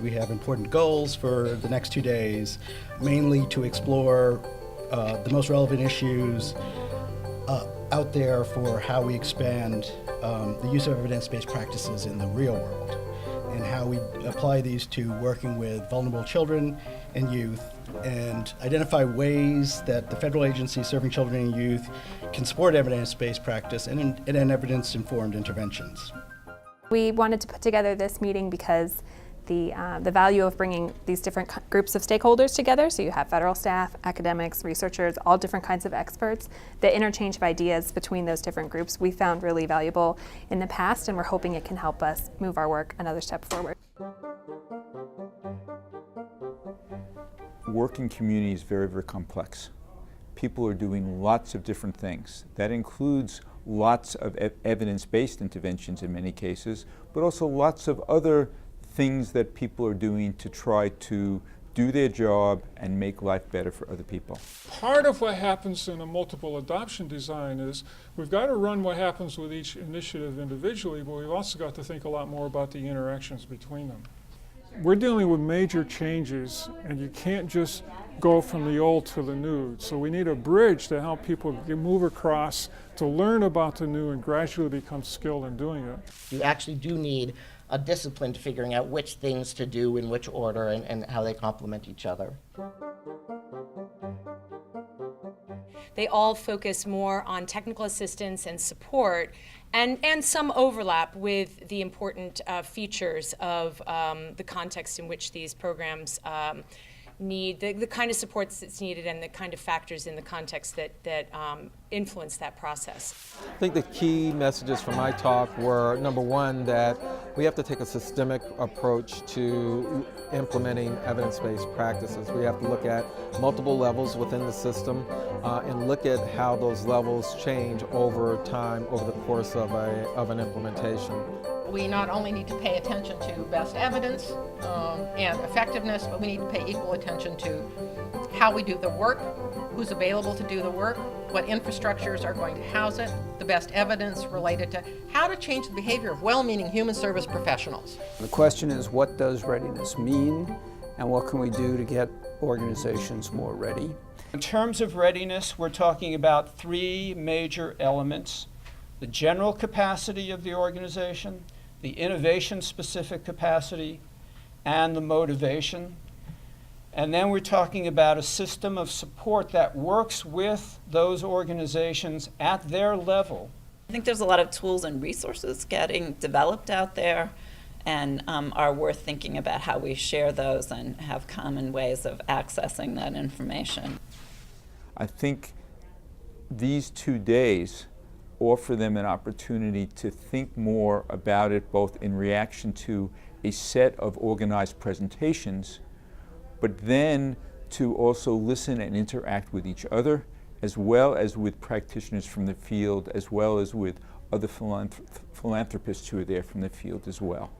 we have important goals for the next 2 days, mainly to explore the most relevant issues out there for how we expand the use of evidence-based practices in the real world, and how we apply these to working with vulnerable children and youth, and identify ways that the federal agencies serving children and youth can support evidence-based practice and evidence-informed interventions. We wanted to put together this meeting because the value of bringing these different groups of stakeholders together, so you have federal staff, academics, researchers, all different kinds of experts, the interchange of ideas between those different groups we found really valuable in the past, and we're hoping it can help us move our work another step forward. Work in community is very, very complex. People are doing lots of different things. That includes lots of evidence-based interventions in many cases, but also lots of other things that people are doing to try to do their job and make life better for other people. Part of what happens in a multiple adoption design is we've got to run what happens with each initiative individually, but we've also got to think a lot more about the interactions between them. We're dealing with major changes, and you can't just go from the old to the new. So we need a bridge to help people move across, to learn about the new and gradually become skilled in doing it. You actually do need a discipline to figuring out which things to do in which order and how they complement each other. They all focus more on technical assistance and support, and some overlap with the important features of the context in which these programs need, the kind of supports that's needed and the kind of factors in the context that influence that process. I think the key messages from my talk were, number one, that we have to take a systemic approach to implementing evidence-based practices. We have to look at multiple levels within the system and look at how those levels change over time, over the course of an implementation. We not only need to pay attention to best evidence and effectiveness, but we need to pay equal attention to how we do the work, who's available to do the work, what infrastructures are going to house it, the best evidence related to how to change the behavior of well-meaning human service professionals. The question is, what does readiness mean, and what can we do to get organizations more ready? In terms of readiness, we're talking about 3 major elements: the general capacity of the organization, the innovation-specific capacity, and the motivation. And then we're talking about a system of support that works with those organizations at their level. I think there's a lot of tools and resources getting developed out there, and are worth thinking about how we share those and have common ways of accessing that information. I think these 2 days offer them an opportunity to think more about it, both in reaction to a set of organized presentations, but then to also listen and interact with each other, as well as with practitioners from the field, as well as with other philanthropists who are there from the field as well.